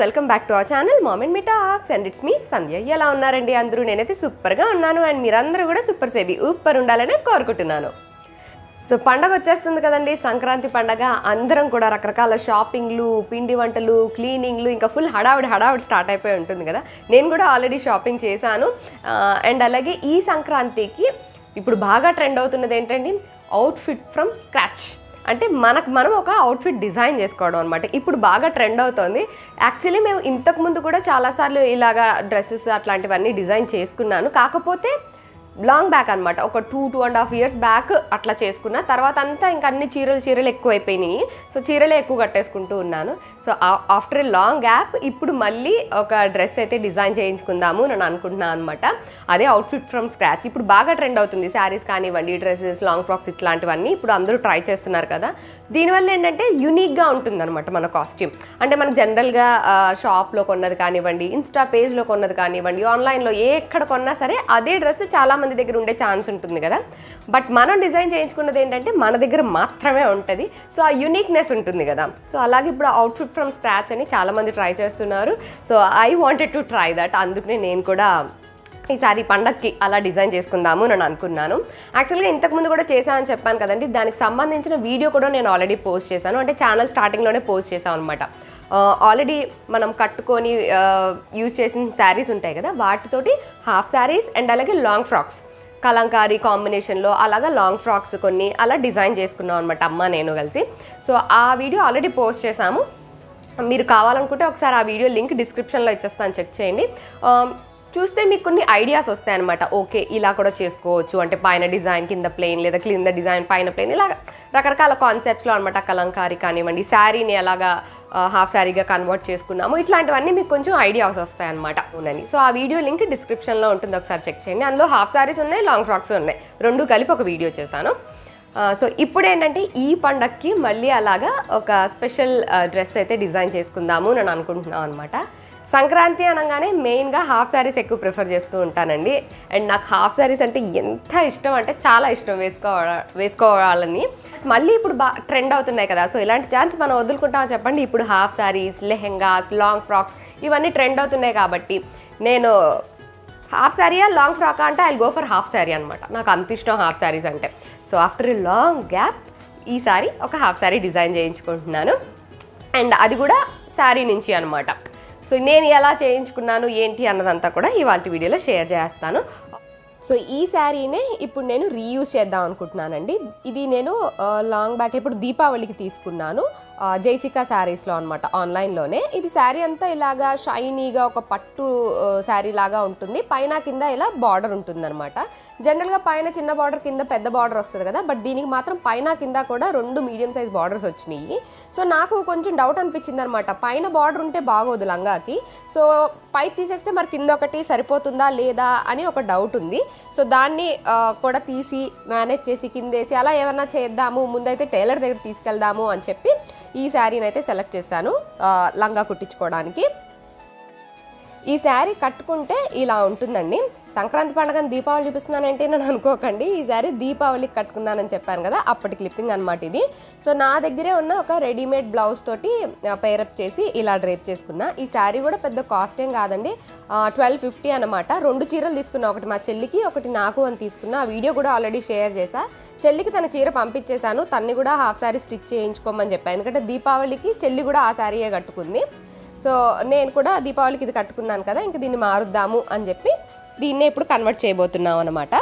Welcome back to our channel mom and me talks and it's me Sandhya. ఎలా ఉన్నారండి అందరూ? నేనైతే సూపర్గా ఉన్నాను అండ్ మీరందరూ కూడా సూపర్ సేవి ఊపర్ ఉండాలని కోరుకుంటున్నాను. సో పండగ వచ్చేస్తుంది కదండి, సంక్రాంతి పండగ. అందరం కూడా రకరకాల షాపింగ్లు, పిండి వంటలు, క్లీనింగ్లు, ఇంకా ఫుల్ హడావిడి స్టార్ట్ అయిపోయి ఉంటుంది కదా. నేను కూడా ఆల్రెడీ షాపింగ్ చేశాను. అండ్ అలాగే ఈ సంక్రాంతికి ఇప్పుడు బాగా ట్రెండ్ అవుతున్నది ఏంటండి, అవుట్ఫిట్ ఫ్రమ్ స్క్రాచ్. అంటే మనం ఒక అవుట్ఫిట్ డిజైన్ చేసుకోవడం అనమాట. ఇప్పుడు బాగా ట్రెండ్ అవుతుంది. యాక్చువల్లీ మేము ఇంతకుముందు కూడా చాలాసార్లు ఇలాగా డ్రెస్సెస్ అట్లాంటివన్నీ డిజైన్ చేసుకున్నాను. కాకపోతే లాంగ్ బ్యాక్ అనమాట, ఒక 2.5 years బ్యాక్ అట్లా చేసుకున్న. తర్వాత అంతా ఇంకా అన్ని చీరలు ఎక్కువైపోయినాయి. సో చీరలే ఎక్కువ కట్టేసుకుంటూ ఉన్నాను. So after a long gap ఇప్పుడు మళ్ళీ ఒక డ్రెస్ అయితే డిజైన్ చేయించుకుందాము నేను అనుకుంటున్నాను అనమాట. అదే అవుట్ఫిట్ ఫ్రమ్ స్క్రాచ్. ఇప్పుడు బాగా ట్రెండ్ అవుతుంది. శారీస్ కానివ్వండి, డ్రెస్సెస్, లాంగ్ ఫ్రాక్స్ ఇట్లాంటివన్నీ ఇప్పుడు అందరూ ట్రై చేస్తున్నారు కదా. దీనివల్ల ఏంటంటే యూనిక్గా ఉంటుంది అనమాట మన కాస్ట్యూమ్. అంటే మనకు జనరల్గా షాప్లో కొన్నది కానివ్వండి, ఇన్స్టా పేజ్లో కొన్నది కానివ్వండి, ఆన్లైన్లో ఎక్కడ కొన్నా సరే అదే డ్రెస్ చాలా మంది దగ్గర ఉండే ఛాన్స్ ఉంటుంది కదా. బట్ మనం డిజైన్ చేయించుకున్నది ఏంటంటే మన దగ్గర మాత్రమే ఉంటుంది. సో ఆ యూనిక్నెస్ ఉంటుంది కదా. సో అలాగే ఇప్పుడు అవుట్ఫిట్ ఫ్రమ్ స్క్రాచ్ అని చాలామంది ట్రై చేస్తున్నారు. So I wanted to try that. అందుకనే నేను కూడా ఈసారి పండగకి అలా డిజైన్ చేసుకుందాము నేను అనుకున్నాను. యాక్చువల్గా ఇంతకుముందు కూడా చేశానని చెప్పాను కదండి. దానికి సంబంధించిన వీడియో కూడా నేను ఆల్రెడీ పోస్ట్ చేశాను. అంటే ఛానల్ స్టార్టింగ్లోనే పోస్ట్ చేశాను అనమాట. ఆల్రెడీ మనం కట్టుకొని యూజ్ చేసిన శారీస్ ఉంటాయి కదా, వాటితోటి హాఫ్ శారీస్ అండ్ అలాగే లాంగ్ ఫ్రాక్స్, కలంకారీ కాంబినేషన్లో అలాగా లాంగ్ ఫ్రాక్స్ కొన్ని అలా డిజైన్ చేసుకున్నాం అనమాట, అమ్మ నేను కలిసి. సో ఆ వీడియో ఆల్రెడీ పోస్ట్ చేశాము. మీరు కావాలనుకుంటే ఒకసారి ఆ వీడియో లింక్ డిస్క్రిప్షన్లో ఇచ్చేస్తాను, చెక్ చేయండి. చూస్తే మీకు కొన్ని ఐడియాస్ వస్తాయన్నమాట. ఓకే, ఇలా కూడా చేసుకోవచ్చు. అంటే పైన డిజైన్ కింద ప్లెయిన్, లేదా కింద డిజైన్ పైన ప్లెయిన్, ఇలా రకరకాల కాన్సెప్ట్స్లో అనమాట. కలంకారీ కానివ్వండి, శారీని ఎలాగా హాఫ్ శారీగా కన్వర్ట్ చేసుకున్నాము, ఇట్లాంటివన్నీ మీకు కొంచెం ఐడియాస్ వస్తాయన్నమాట. అవునండి. సో ఆ వీడియో లింక్ డిస్క్రిప్షన్లో ఉంటుంది, ఒకసారి చెక్ చేయండి. అందులో హాఫ్ శారీస్ ఉన్నాయి, లాంగ్ ఫ్రాక్స్ ఉన్నాయి, రెండు కలిపి ఒక వీడియో చేశాను. సో ఇప్పుడు ఏంటంటే ఈ పండగకి మళ్ళీ అలాగా ఒక స్పెషల్ డ్రెస్ అయితే డిజైన్ చేసుకుందాము నేను అనుకుంటున్నాను అనమాట. సంక్రాంతి అనగానే మెయిన్గా హాఫ్ శారీస్ ఎక్కువ ప్రిఫర్ చేస్తూ ఉంటానండి. అండ్ నాకు హాఫ్ శారీస్ అంటే ఎంత ఇష్టం అంటే చాలా ఇష్టం వేసుకోవాలని. మళ్ళీ ఇప్పుడు ట్రెండ్ అవుతున్నాయి కదా. సో ఇలాంటి ఛాన్స్ మనం వదులుకుంటామని చెప్పండి. ఇప్పుడు half saris, lehengas, long frocks ఇవన్నీ ట్రెండ్ అవుతున్నాయి కాబట్టి నేను హాఫ్ శారీయా లాంగ్ ఫ్రాకా అంటే I go for half sari అనమాట. నాకు అంత ఇష్టం హాఫ్ శారీస్ అంటే. So after a long gap ఈసారి ఒక హాఫ్ శారీ డిజైన్ చేయించుకుంటున్నాను. అండ్ అది కూడా శారీ నుంచి అనమాట. సో నేను ఎలా చేయించుకున్నాను ఏంటి అన్నదంతా కూడా ఇవాళ వీడియోలో షేర్ చేస్తాను. సో ఈ శారీనే ఇప్పుడు నేను రీయూజ్ చేద్దాం అనుకుంటున్నానండి. ఇది నేను లాంగ్ బ్యాక్ ఇప్పుడు దీపావళికి తీసుకున్నాను, జైసికా శారీస్లో అనమాట, ఆన్లైన్లోనే. ఇది శారీ అంతా ఇలాగా షైనీగా ఒక పట్టు శారీ లాగా ఉంటుంది. పైన కింద ఇలా బార్డర్ ఉంటుంది అనమాట. జనరల్గా పైన చిన్న బార్డర్, కింద పెద్ద బార్డర్ వస్తుంది కదా. బట్ దీనికి మాత్రం పైన కింద కూడా 2 మీడియం సైజ్ బార్డర్స్ వచ్చినాయి. సో నాకు కొంచెం డౌట్ అనిపించింది అనమాట, పైన బార్డర్ ఉంటే బాగోదు లంగాకి. సో పై తీసేస్తే మరి కింద ఒకటి సరిపోతుందా లేదా అని ఒక డౌట్ ఉంది. సో దాన్ని కూడా తీసి మేనేజ్ చేసి కిందేసి అలా ఏమన్నా చేద్దాము, ముందైతే టైలర్ దగ్గర తీసుకెళ్దాము అని చెప్పి ఈ శారీని అయితే సెలెక్ట్ చేశాను లంగా కుట్టించుకోవడానికి. ఈ శారీ కట్టుకుంటే ఇలా ఉంటుందండి. సంక్రాంతి పండుగని దీపావళి చూపిస్తున్నానంటే నేను అనుకోకండి. ఈ శారీ దీపావళికి కట్టుకున్నానని చెప్పాను కదా, అప్పటి క్లిప్పింగ్ అనమాట ఇది. సో నా దగ్గరే ఉన్న ఒక రెడీమేడ్ బ్లౌజ్ తోటి పేరప్ చేసి ఇలా డ్రేప్ చేసుకున్నా. ఈ శారీ కూడా పెద్ద కాస్ట్ ఏం కాదండి, 1250 అనమాట. 2 చీరలు తీసుకున్నా, ఒకటి మా చెల్లికి, ఒకటి నాకు అని తీసుకున్నా. ఆ వీడియో కూడా ఆల్రెడీ షేర్ చేశా. చెల్లికి తన చీర పంపించేశాను, తన్ని కూడా హాఫ్ శారీ స్టిచ్ చేయించుకోమని చెప్పాను. ఎందుకంటే దీపావళికి చెల్లి కూడా ఆ శారీయే కట్టుకుంది. సో నేను కూడా దీపావళికి ఇది కట్టుకున్నాను కదా, ఇంక దీన్ని మారుద్దాము అని చెప్పి దీన్నే ఇప్పుడు కన్వర్ట్ చేయబోతున్నాం అనమాట.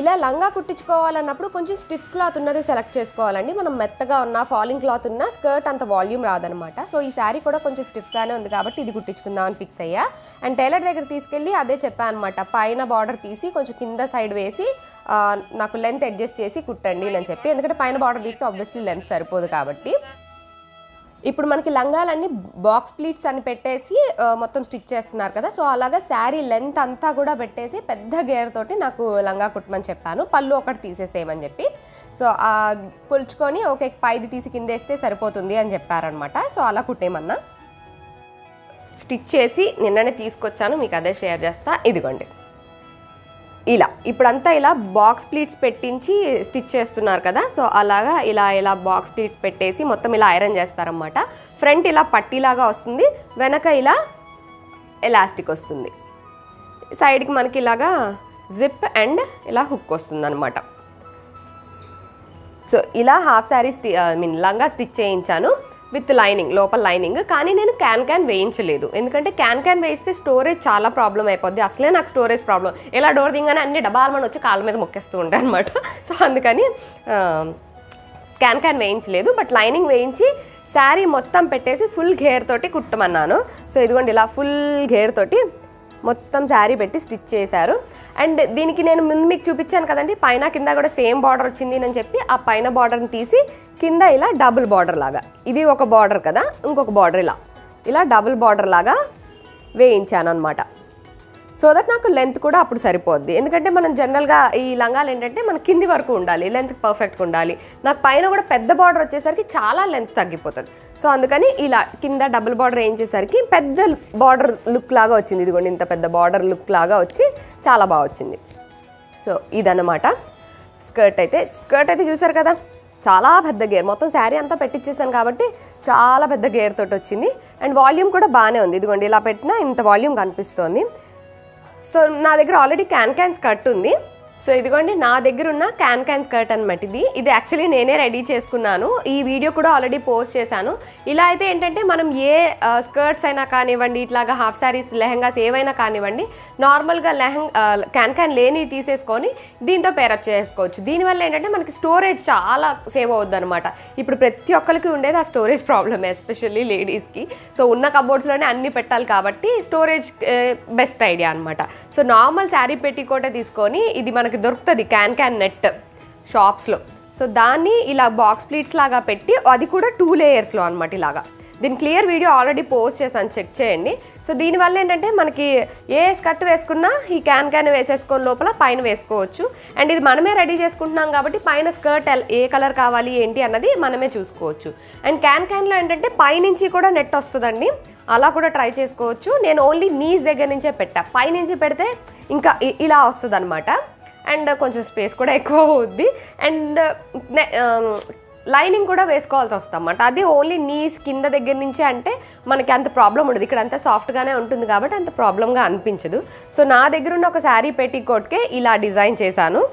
ఇలా లంగా కుట్టించుకోవాలన్నప్పుడు కొంచెం స్టిఫ్ క్లాత్ ఉన్నది సెలెక్ట్ చేసుకోవాలండి. మనం మెత్తగా ఉన్న ఫాలింగ్ క్లాత్ ఉన్న స్కర్ట్ అంత వాల్యూమ్ రాదనమాట. సో ఈ శారీ కూడా కొంచెం స్టిఫ్గానే ఉంది కాబట్టి ఇది కుట్టించుకుందామని ఫిక్స్ అయ్యా. అండ్ టైలర్ దగ్గర తీసుకెళ్ళి అదే చెప్పాను అనమాట, పైన బార్డర్ తీసి కొంచెం కింద సైడ్ వేసి నాకు లెంత్ అడ్జస్ట్ చేసి కుట్టండి అని చెప్పి. ఎందుకంటే పైన బార్డర్ తీస్తే ఆబ్వియస్లీ లెంత్ సరిపోదు కాబట్టి. ఇప్పుడు మనకి లంగాలన్నీ బాక్స్ ప్లీట్స్ అని పెట్టేసి మొత్తం స్టిచ్ చేస్తున్నారు కదా. సో అలాగా శారీ లెంత్ అంతా కూడా పెట్టేసి పెద్ద గేర్ తోటి నాకు లంగా కుట్టమని చెప్పాను, పళ్ళు ఒకటి తీసేసేయమని చెప్పి. సో కొలుచుకొని ఓకే పైది తీసి కిందేస్తే సరిపోతుంది అని చెప్పారనమాట. సో అలా కుట్టేమన్నా స్టిచ్ చేసి నిన్ననే తీసుకొచ్చాను, మీకు అదే షేర్ చేస్తా. ఇదిగోండి ఇలా ఇప్పుడంతా ఇలా బాక్స్ ప్లీట్స్ పెట్టించి స్టిచ్ చేస్తున్నారు కదా, సో అలాగా ఇలా బాక్స్ ప్లీట్స్ పెట్టేసి మొత్తం ఇలా ఐరన్ చేస్తారన్నమాట. ఫ్రంట్ ఇలా పట్టీలాగా వస్తుంది, వెనక ఇలా ఎలాస్టిక్ వస్తుంది, సైడ్కి మనకి ఇలాగా జిప్ అండ్ ఇలా హుక్ వస్తుంది అనమాట. సో ఇలా హాఫ్ శారీ లంగా స్టిచ్ చేయించాను విత్ లైనింగ్, లోపల లైనింగ్. కానీ నేను క్యాన్ వేయించలేదు, ఎందుకంటే క్యాన్ వేస్తే స్టోరేజ్ చాలా ప్రాబ్లం అయిపోద్ది. అసలే నాకు స్టోరేజ్ ప్రాబ్లం, ఎలా డోర్ దిగానే అన్ని డబ్బాలమని వచ్చి కాళ్ళ మీద మొక్కేస్తూ ఉంటాయి అనమాట. సో అందుకని క్యాన్ వేయించలేదు, బట్ లైనింగ్ వేయించి శారీ మొత్తం పెట్టేసి ఫుల్ గేర్ తోటి కుట్టమన్నాను. సో ఇదిగోండి ఇలా ఫుల్ గేర్ తోటి మొత్తం శారీ పెట్టి స్టిచ్ చేశారు. అండ్ దీనికి నేను ముందు మీకు చూపించాను కదండి, పైన కింద కూడా సేమ్ బార్డర్ వచ్చింది అని చెప్పి ఆ పైన బార్డర్ని తీసి కింద ఇలా డబుల్ బార్డర్ లాగా, ఇది ఒక బార్డర్ కదా, ఇంకొక బార్డర్ ఇలా డబుల్ బార్డర్ లాగా వేయించాను అనమాట. సో దట్ నాకు లెంత్ కూడా అప్పుడు సరిపోద్ది. ఎందుకంటే మనం జనరల్గా ఈ లంగాలు ఏంటంటే మన కింది వరకు ఉండాలి, లెంత్ పర్ఫెక్ట్గా ఉండాలి. నాకు పైన కూడా పెద్ద బార్డర్ వచ్చేసరికి చాలా లెంత్ తగ్గిపోతుంది. సో అందుకని ఇలా కింద డబుల్ బార్డర్ వేయించేసరికి పెద్ద బార్డర్ లుక్ లాగా వచ్చింది. ఇదిగోండి ఇంత పెద్ద బార్డర్ లుక్ లాగా వచ్చి చాలా బాగా వచ్చింది. సో ఇదన్నమాట స్కర్ట్ అయితే చూసారు కదా, చాలా పెద్ద గేర్, మొత్తం శారీ అంతా పెట్టించేసాను కాబట్టి చాలా పెద్ద గేర్ తోటి వచ్చింది. అండ్ వాల్యూమ్ కూడా బాగానే ఉంది, ఇదిగోండి ఇలా పెట్టినా ఇంత వాల్యూమ్ కనిపిస్తోంది. సో నా దగ్గర ఆల్రెడీ క్యాన్ స్కర్ట్ ఉంది. సో ఇదిగోండి నా దగ్గర ఉన్న క్యాన్ స్కర్ట్ అనమాట. ఇది యాక్చువల్లీ నేనే రెడీ చేసుకున్నాను, ఈ వీడియో కూడా ఆల్రెడీ పోస్ట్ చేశాను. ఇలా అయితే ఏంటంటే మనం ఏ స్కర్ట్స్ అయినా కానివ్వండి, ఇట్లాగా హాఫ్ శారీస్ లెహంగాస్ ఏవైనా కానివ్వండి, నార్మల్గా క్యాన్ లేని తీసేసుకొని దీంతో పేరప్ చేసుకోవచ్చు. దీనివల్ల ఏంటంటే మనకి స్టోరేజ్ చాలా సేవ్ అవుద్ది అనమాట. ఇప్పుడు ప్రతి ఒక్కరికి ఉండేది ఆ స్టోరేజ్ ప్రాబ్లమ్, ఎస్పెషల్లీ లేడీస్కి. సో ఉన్న కబోర్డ్స్లోనే అన్నీ పెట్టాలి కాబట్టి స్టోరేజ్ బెస్ట్ ఐడియా అనమాట. సో నార్మల్ శారీ పెట్టికోటే తీసుకొని, ఇది మనకి దొరుకుతుంది క్యాన్ నెట్ షాప్స్లో. సో దాన్ని ఇలా బాక్స్ ప్లీట్స్ లాగా పెట్టి, అది కూడా 2 లేయర్స్లో అనమాట ఇలాగా. దీని క్లియర్ వీడియో ఆల్రెడీ పోస్ట్ చేశాను, చెక్ చేయండి. సో దీనివల్ల ఏంటంటే మనకి ఏ స్కర్ట్ వేసుకున్నా ఈ క్యాన్ వేసేసుకొని లోపల పైన వేసుకోవచ్చు. అండ్ ఇది మనమే రెడీ చేసుకుంటున్నాం కాబట్టి పైన స్కర్ట్ ఏ కలర్ కావాలి ఏంటి అన్నది మనమే చూసుకోవచ్చు. అండ్ క్యాన్లో ఏంటంటే పైనుంచి కూడా నెట్ వస్తుందండి, అలా కూడా ట్రై చేసుకోవచ్చు. నేను ఓన్లీ నీస్ దగ్గర నుంచే పెట్టా, పైనుంచి పెడితే ఇంకా ఇలా వస్తుంది అనమాట. అండ్ కొంచెం స్పేస్ కూడా ఎక్కువ అవుద్ది. అండ్ లైనింగ్ కూడా వేసుకోవాల్సి వస్తుంది అన్నమాట. అది ఓన్లీ నీస్ కింద దగ్గర నుంచి అంటే మనకి అంత ప్రాబ్లం ఉండదు, ఇక్కడ అంతా సాఫ్ట్గానే ఉంటుంది కాబట్టి అంత ప్రాబ్లంగా అనిపించదు. సో నా దగ్గర ఉన్న ఒక శారీ పెట్టికోట్కే ఇలా డిజైన్ చేశాను.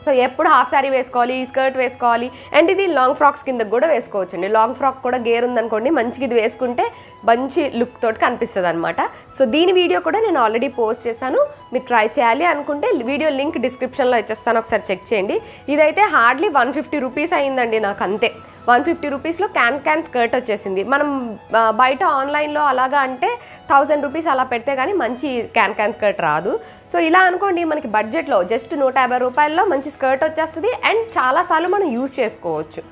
సో ఎప్పుడు హాఫ్ శారీ వేసుకోవాలి, ఈ స్కర్ట్ వేసుకోవాలి. అండ్ ఇది లాంగ్ ఫ్రాక్స్ కింద కూడా వేసుకోవచ్చు అండి. లాంగ్ ఫ్రాక్ కూడా గేర్ ఉందనుకోండి, మంచిగా ఇది వేసుకుంటే మంచి లుక్ తోటి కనిపిస్తుంది అనమాట. సో దీని వీడియో కూడా నేను ఆల్రెడీ పోస్ట్ చేశాను, మీరు ట్రై చేయాలి అనుకుంటే వీడియో లింక్ డిస్క్రిప్షన్లో ఇచ్చేస్తాను, ఒకసారి చెక్ చేయండి. ఇదైతే హార్డ్లీ 150 రూపీస్ అయిందండి నాకు, అంతే. 150 రూపీస్లో క్యాన్ స్కర్ట్ వచ్చేసింది. మనం బయట ఆన్లైన్లో అలాగా అంటే 1000 రూపీస్ అలా పెడితే కానీ మంచి క్యాన్ స్కర్ట్ రాదు. సో ఇలా అనుకోండి, మనకి బడ్జెట్లో జస్ట్ 150 రూపాయల్లో మంచి స్కర్ట్ వచ్చేస్తుంది. అండ్ చాలాసార్లు మనం యూజ్ చేసుకోవచ్చు.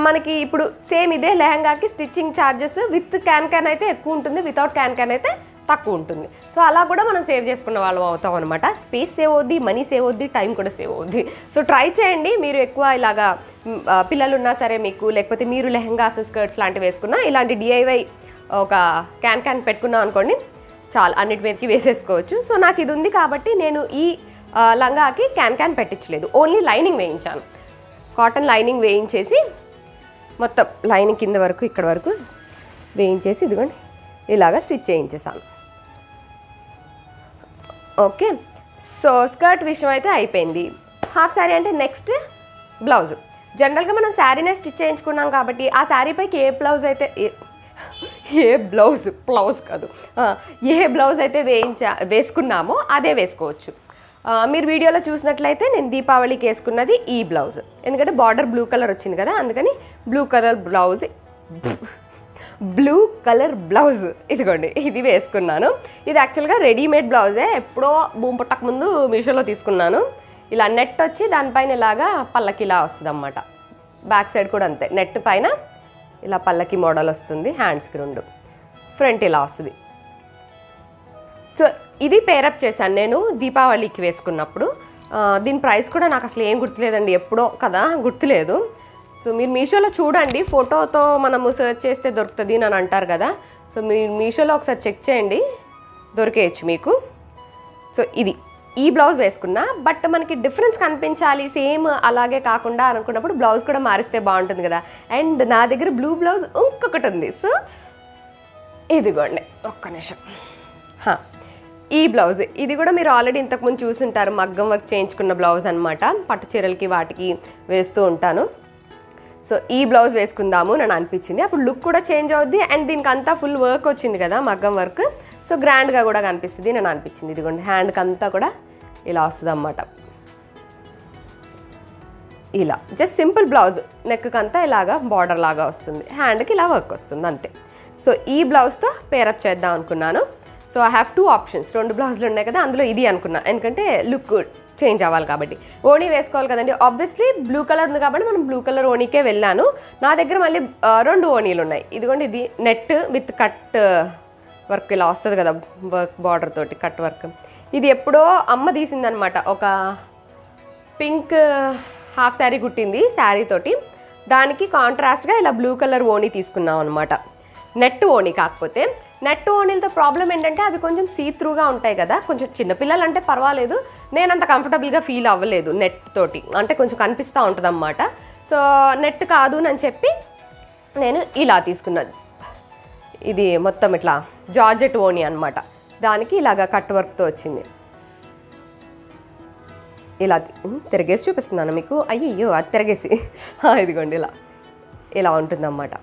మనకి ఇప్పుడు సేమ్ ఇదే లెహంగాకి స్టిచ్చింగ్ ఛార్జెస్ విత్ క్యాన్ అయితే ఎక్కువ ఉంటుంది, వితౌట్ క్యాన్ అయితే తక్కువ ఉంటుంది. సో అలా కూడా మనం సేవ్ చేసుకున్న వాళ్ళం అవుతాం అనమాట. స్పేస్ సేవ్ అవుద్ది, మనీ సేవ్ అవుద్ది, టైం కూడా సేవ్ అవుద్ది. సో ట్రై చేయండి. మీరు ఎక్కువ ఇలాగా పిల్లలు ఉన్నా సరే మీకు, లేకపోతే మీరు లెహంగాస్ స్కర్ట్స్ లాంటివి వేసుకున్నా, ఇలాంటి DIY ఒక క్యాన్ పెట్టుకున్నాం అనుకోండి, చాలా అన్నిటి మీదకి వేసేసుకోవచ్చు. సో నాకు ఇది ఉంది కాబట్టి నేను ఈ లంగాకి క్యాన్ పెట్టించలేదు, ఓన్లీ లైనింగ్ వేయించాను. కాటన్ లైనింగ్ వేయించేసి మొత్తం లైనింగ్ కింద వరకు ఇక్కడ వరకు వేయించేసి ఇదిగోండి ఇలాగా స్టిచ్ చేయించేసాను. ఓకే, సో స్కర్ట్ విషయం అయితే అయిపోయింది. హాఫ్ శారీ అంటే నెక్స్ట్ బ్లౌజ్. జనరల్గా మనం శారీనే స్టిచ్ చేయించుకున్నాం కాబట్టి ఆ శారీపైకి ఏ బ్లౌజ్ అయితే ఏ బ్లౌజ్ అయితే వేసుకున్నామో అదే వేసుకోవచ్చు. మీరు వీడియోలో చూసినట్లయితే నేను దీపావళికి వేసుకున్నది ఈ బ్లౌజ్, ఎందుకంటే బార్డర్ బ్లూ కలర్ వచ్చింది కదా, అందుకని బ్లూ కలర్ బ్లౌజ్ ఇదిగోండి ఇది వేసుకున్నాను. ఇది యాక్చువల్గా రెడీమేడ్ బ్లౌజే, ఎప్పుడో భూమి పుట్టక ముందు మీషోలో తీసుకున్నాను. ఇలా నెట్ వచ్చి దానిపైన ఇలాగా పల్లకి ఇలా వస్తుంది అన్నమాట. బ్యాక్ సైడ్ కూడా అంతే, నెట్ పైన ఇలా పల్లకి మోడల్ వస్తుంది, హ్యాండ్స్కి 2, ఫ్రంట్ ఇలా వస్తుంది. సో ఇది పేరప్ చేశాను నేను దీపావళికి వేసుకున్నప్పుడు. దీని ప్రైస్ కూడా నాకు అసలు ఏం గుర్తులేదండి, ఎప్పుడో కదా గుర్తులేదు. సో మీరు మీషోలో చూడండి, ఫోటోతో మనము సెర్చ్ చేస్తే దొరుకుతుంది అని అంటారు కదా. సో మీరు మీషోలో ఒకసారి చెక్ చేయండి, దొరికేయచ్చు మీకు. సో ఇది ఈ బ్లౌజ్ వేసుకున్నా, బట్ మనకి డిఫరెన్స్ కనిపించాలి సేమ్ అలాగే కాకుండా అనుకున్నప్పుడు బ్లౌజ్ కూడా మారిస్తే బాగుంటుంది కదా. అండ్ నా దగ్గర బ్లూ బ్లౌజ్ ఇంకొకటి ఉంది. సో ఇదిగోండి, ఒక్క నిమిషం. ఈ బ్లౌజ్ ఇది కూడా మీరు ఆల్రెడీ ఇంతకుముందు చూసుంటారు, మగ్గం వర్క్ చేయించుకున్న బ్లౌజ్ అనమాట. పట్టు చీరలకి వాటికి వేస్తూ ఉంటాను. సో ఈ బ్లౌజ్ వేసుకుందాము నన్ను అనిపించింది. అప్పుడు లుక్ కూడా చేంజ్ అవుద్ది అండ్ దీనికి అంతా ఫుల్ వర్క్ వచ్చింది కదా, మగ్గం వర్క్. సో గ్రాండ్గా కూడా కనిపిస్తుంది నన్ను అనిపించింది. ఇదిగోండి, హ్యాండ్కి అంతా కూడా ఇలా వస్తుంది అన్నమాట. ఇలా జస్ట్ సింపుల్ బ్లౌజ్, నెక్కి అంతా ఇలాగా బార్డర్ లాగా వస్తుంది, హ్యాండ్కి ఇలా వర్క్ వస్తుంది అంతే. సో ఈ బ్లౌజ్తో పేరప్ చేద్దాం అనుకున్నాను. So I have 2 options. 2 బ్లౌజులు ఉన్నాయి కదా, అందులో ఇది అనుకున్నా, ఎందుకంటే లుక్ చేంజ్ అవ్వాలి కాబట్టి. ఓణీ వేసుకోవాలి కదండి, ఆబ్వియస్లీ బ్లూ కలర్ ఉంది కాబట్టి మనం బ్లూ కలర్ ఓణీకే వెళ్ళాను. నా దగ్గర మళ్ళీ 2 ఓణీలు ఉన్నాయి. ఇదిగోండి, ఇది నెట్ విత్ కట్ వర్క్ ఇలా వస్తుంది కదా, వర్క్ బార్డర్ తోటి కట్ వర్క్. ఇది ఎప్పుడో అమ్మ తీసిందనమాట, ఒక పింక్ హాఫ్ శారీ కుట్టింది శారీ తోటి. దానికి కాంట్రాస్ట్గా ఇలా బ్లూ కలర్ ఓణీ తీసుకున్నాం అనమాట. నెట్ ఓణీ. కాకపోతే నెట్ ఓణీలతో ప్రాబ్లం ఏంటంటే అవి కొంచెం సీ త్రూగా ఉంటాయి కదా, కొంచెం చిన్నపిల్లలు అంటే పర్వాలేదు, నేను అంత కంఫర్టబుల్గా ఫీల్ అవ్వలేదు నెట్ తోటి, అంటే కొంచెం కనిపిస్తూ ఉంటుంది అన్నమాట. సో నెట్ కాదు అని చెప్పి నేను ఇలా తీసుకున్నాను. ఇది మొత్తం ఇట్లా జార్జెట్ ఓణీ అనమాట, దానికి ఇలాగా కట్ వర్క్తో వచ్చింది. ఇలా తిరగేసి చూపిస్తున్నాను మీకు. అయ్యో అది తిరగేసి ఇదిగోండి ఇలా ఇలా ఉంటుందన్నమాట.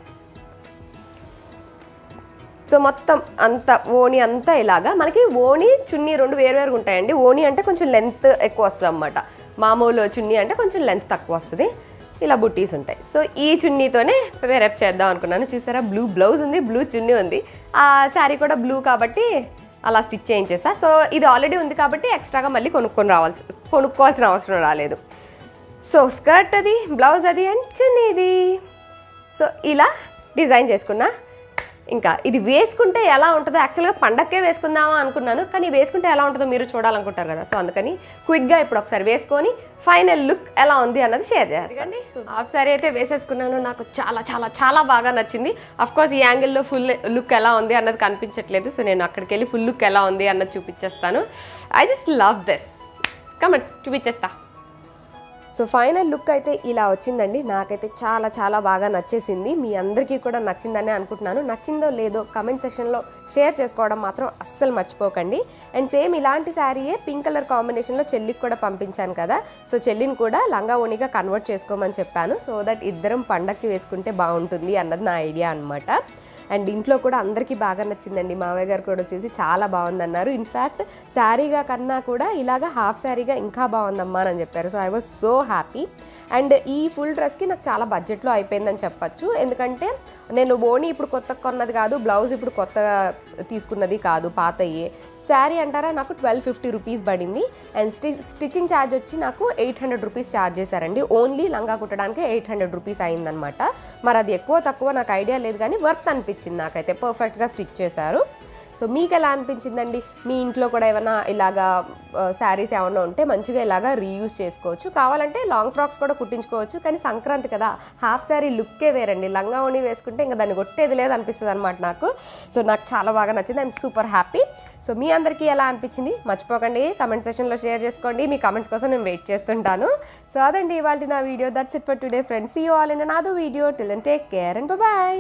సో మొత్తం అంతా ఓణీ అంతా ఇలాగా. మనకి ఓణీ చున్నీ 2 వేరువేరుగా ఉంటాయండి. ఓణీ అంటే కొంచెం లెంత్ ఎక్కువ వస్తుంది అన్నమాట, మామూలు చున్నీ అంటే కొంచెం లెంత్ తక్కువ వస్తుంది. ఇలా బుట్టీస్ ఉంటాయి. సో ఈ చున్నీతోనే పేరప్ చేద్దాం అనుకున్నాను. చూసారా, బ్లూ బ్లౌజ్ ఉంది, బ్లూ చున్నీ ఉంది, ఆ శారీ కూడా బ్లూ కాబట్టి అలా స్టిచ్ చేయించేసా. సో ఇది ఆల్రెడీ ఉంది కాబట్టి ఎక్స్ట్రాగా మళ్ళీ కొనుక్కోవాల్సిన అవసరం రాలేదు. సో స్కర్ట్ అది, బ్లౌజ్ అది అండ్ చున్నీ ఇది. సో ఇలా డిజైన్ చేసుకున్నా. ఇంకా ఇది వేసుకుంటే ఎలా ఉంటుందో, యాక్చువల్గా పండక్కే వేసుకుందామా అనుకున్నాను, కానీ వేసుకుంటే ఎలా ఉంటుందో మీరు చూడాలనుకుంటారు కదా. సో అందుకని క్విక్గా ఇప్పుడు ఒకసారి వేసుకొని ఫైనల్ లుక్ ఎలా ఉంది అన్నది షేర్ చేస్తాను. సో హాఫ్ సారీ అయితే వేసేసుకున్నాను, నాకు చాలా చాలా చాలా బాగా నచ్చింది. అఫ్కోర్స్ ఈ యాంగిల్లో ఫుల్ లుక్ ఎలా ఉంది అన్నది కనిపించట్లేదు, సో నేను అక్కడికి వెళ్ళి ఫుల్ లుక్ ఎలా ఉంది అన్నది చూపించేస్తాను. I just love this. Comment చూపించేస్తా. సో ఫైనల్ లుక్ అయితే ఇలా వచ్చిందండి. నాకైతే చాలా చాలా బాగా నచ్చేసింది. మీ అందరికీ కూడా నచ్చిందనే అనుకుంటున్నాను. నచ్చిందో లేదో కమెంట్ సెక్షన్లో షేర్ చేసుకోవడం మాత్రం అస్సలు మర్చిపోకండి. అండ్ సేమ్ ఇలాంటి శారీయే పింక్ కలర్ కాంబినేషన్లో చెల్లికి కూడా పంపించాను కదా, సో చెల్లిని కూడా లంగా ఓణిగా కన్వర్ట్ చేసుకోమని చెప్పాను. సో దట్ ఇద్దరం పండక్కి వేసుకుంటే బాగుంటుంది అన్నది నా ఐడియా అనమాట. అండ్ ఇంట్లో కూడా అందరికీ బాగా నచ్చిందండి. మావయ్య గారు కూడా చూసి చాలా బాగుందన్నారు. ఇన్ఫ్యాక్ట్ శారీగా కన్నా కూడా ఇలాగా హాఫ్ శారీగా ఇంకా బాగుందమ్మా అని చెప్పారు. So I was so happy. And ఈ ఫుల్ డ్రెస్కి నాకు చాలా బడ్జెట్లో అయిపోయిందని చెప్పచ్చు. ఎందుకంటే నేను ఓణీ ఇప్పుడు కొత్త కొన్నది కాదు, బ్లౌజ్ ఇప్పుడు కొత్తగా తీసుకున్నది కాదు, పాతయ్యే. శారీ అంటారా నాకు 1250 రూపీస్ పడింది. అండ్ స్టిచ్చింగ్ ఛార్జ్ వచ్చి నాకు 800 రూపీస్ ఛార్జ్ చేశారండి. ఓన్లీ లంగా కుట్టడానికి 800 రూపీస్ అయిందనమాట. మరి అది ఎక్కువ తక్కువ నాకు ఐడియా లేదు, కానీ వర్త్ అనిపించింది నాకైతే. పర్ఫెక్ట్గా స్టిచ్ చేశారు. సో మీకు ఎలా అనిపించిందండి? మీ ఇంట్లో కూడా ఏమైనా ఇలాగా శారీస్ ఏమైనా ఉంటే మంచిగా ఇలాగా రీయూజ్ చేసుకోవచ్చు. కావాలంటే లాంగ్ ఫ్రాక్స్ కూడా కుట్టించుకోవచ్చు. కానీ సంక్రాంతి కదా, హాఫ్ శారీ లుక్కే వేరండి. లంగా ఓణి వేసుకుంటే ఇంకా దాన్ని కొట్టేది లేదు అనిపిస్తుంది అనమాట నాకు. సో నాకు చాలా బాగా నచ్చింది. I'm super happy. సో మీ అందరికీ ఎలా అనిపించింది మర్చిపోకండి, కమెంట్ సెక్షన్లో షేర్ చేసుకోండి. మీ కమెంట్స్ కోసం నేను వెయిట్ చేస్తుంటాను. సో అదండి ఇవాళ నా video. That's it for today friends. See you all in another video. Till then take care and by.